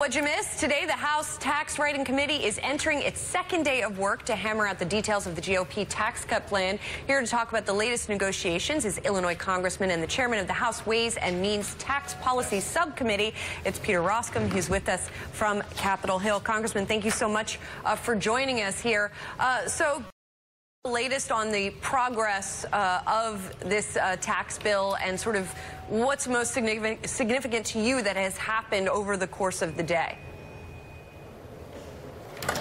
What'd you miss? Today, the House Tax Writing Committee is entering its second day of work to hammer out the details of the GOP tax cut plan. Here to talk about the latest negotiations is Illinois Congressman and the chairman of the House Ways and Means Tax Policy Subcommittee. It's Peter Rokam, who's with us from Capitol Hill. Congressman, thank you so much for joining us here. So, the latest on the progress of this tax bill and sort of what's most significant to you that has happened over the course of the day?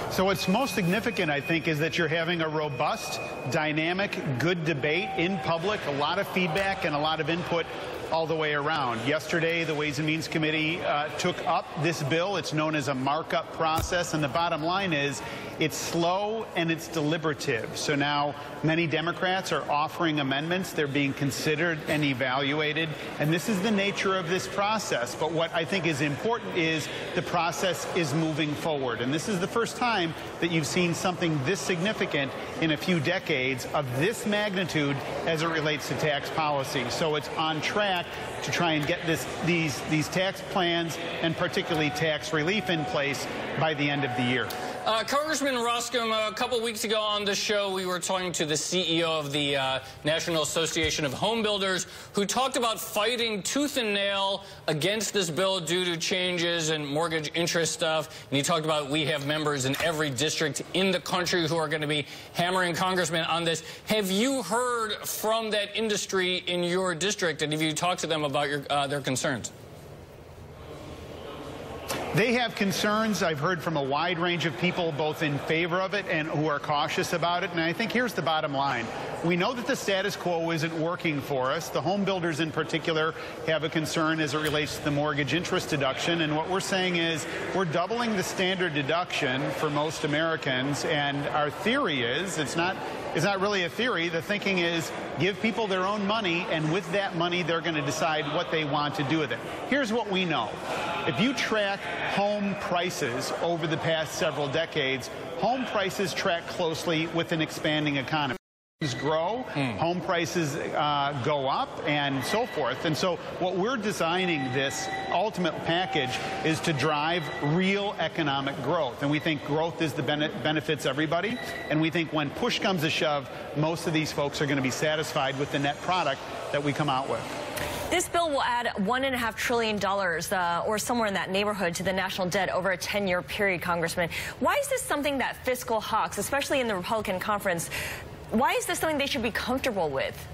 So what's most significant, I think, is that you're having a robust, dynamic, good debate in public, a lot of feedback and a lot of input all the way around. Yesterday, the Ways and Means Committee took up this bill. It's known as a markup process, and the bottom line is it's slow and it's deliberative. So now many Democrats are offering amendments. They're being considered and evaluated, and this is the nature of this process. But what I think is important is the process is moving forward, and this is the first time that you've seen something this significant in a few decades of this magnitude as it relates to tax policy. So it's on track to try and get these tax plans and particularly tax relief in place by the end of the year. Congressman Rokam, a couple weeks ago on the show, we were talking to the CEO of the National Association of Home Builders, who talked about fighting tooth and nail against this bill due to changes in mortgage interest stuff. And he talked about we have members in every district in the country who are going to be hammering Congressman on this. Have you heard from that industry in your district, and have you talked to them about their concerns? They have concerns. I've heard from a wide range of people, both in favor of it and who are cautious about it. And I think here's the bottom line. We know that the status quo isn't working for us. The home builders in particular have a concern as it relates to the mortgage interest deduction. And what we're saying is we're doubling the standard deduction for most Americans. And our theory is, it's not really a theory. The thinking is give people their own money, and with that money, they're going to decide what they want to do with it. Here's what we know. If you track home prices over the past several decades, home prices track closely with an expanding economy. Grow, home prices go up, and so forth. And so what we're designing this ultimate package is to drive real economic growth. And we think growth is the benefits everybody. And we think when push comes to shove, most of these folks are going to be satisfied with the net product that we come out with. This bill will add $1.5 trillion or somewhere in that neighborhood to the national debt over a 10-year period, Congressman. Why is this something that fiscal hawks, especially in the Republican conference, why is this something they should be comfortable with?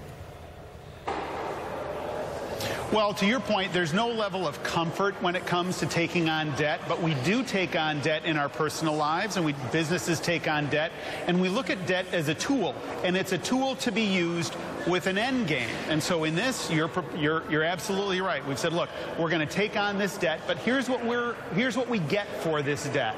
Well, to your point, there's no level of comfort when it comes to taking on debt, but we do take on debt in our personal lives, and businesses take on debt, and we look at debt as a tool, and it's a tool to be used with an end game. And so in this, you're absolutely right. We've said, look, we're going to take on this debt, but here's what we get for this debt.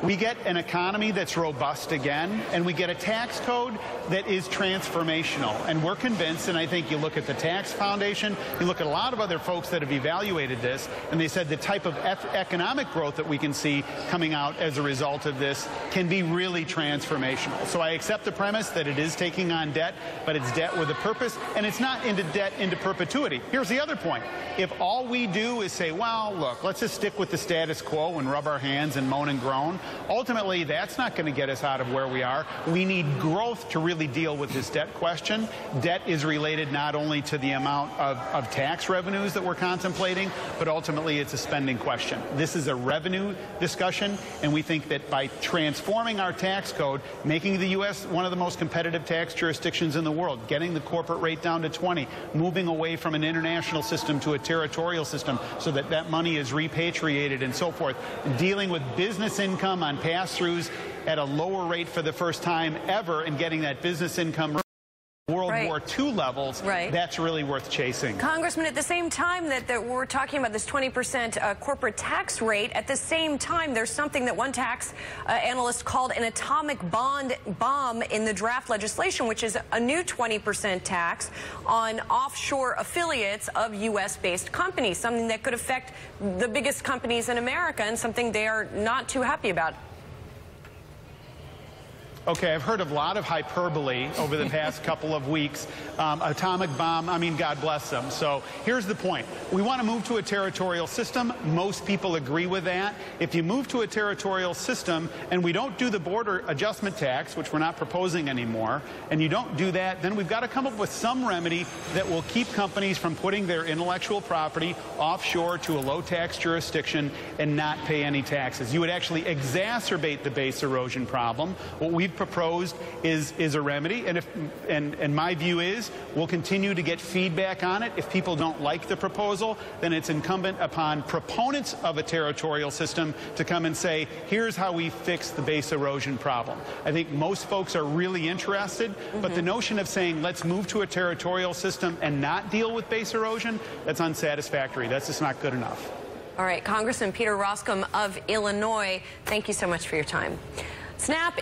We get an economy that's robust again, and we get a tax code that is transformational. And we're convinced, and I think you look at the Tax Foundation, you look at a lot of other folks that have evaluated this, and they said the type of economic growth that we can see coming out as a result of this can be really transformational. So I accept the premise that it is taking on debt, but it's debt with a purpose, and it's not into debt into perpetuity. Here's the other point. If all we do is say, well, look, let's just stick with the status quo and rub our hands and moan and groan, ultimately, that's not going to get us out of where we are. We need growth to really deal with this debt question. Debt is related not only to the amount of tax revenues that we're contemplating, but ultimately it's a spending question. This is a revenue discussion, and we think that by transforming our tax code, making the U.S. one of the most competitive tax jurisdictions in the world, getting the corporate rate down to 20, moving away from an international system to a territorial system so that that money is repatriated and so forth, dealing with business income on pass-throughs at a lower rate for the first time ever, and getting that business income World War II levels, that's really worth chasing. Congressman, at the same time that we're talking about this 20% corporate tax rate, at the same time, there's something that one tax analyst called an atomic bomb in the draft legislation, which is a new 20% tax on offshore affiliates of U.S.-based companies, something that could affect the biggest companies in America and something they are not too happy about. Okay, I've heard a lot of hyperbole over the past couple of weeks. Atomic bomb, I mean, God bless them. So here's the point. We want to move to a territorial system. Most people agree with that. If you move to a territorial system and we don't do the border adjustment tax, which we're not proposing anymore, and you don't do that, then we've got to come up with some remedy that will keep companies from putting their intellectual property offshore to a low-tax jurisdiction and not pay any taxes. You would actually exacerbate the base erosion problem. What we've proposed is a remedy, and my view is we'll continue to get feedback on it. If people don't like the proposal, then it's incumbent upon proponents of a territorial system to come and say, here's how we fix the base erosion problem. I think most folks are really interested, but the notion of saying let's move to a territorial system and not deal with base erosion, that's unsatisfactory. That's just not good enough. All right, Congressman Peter Rokam of Illinois, thank you so much for your time. Snap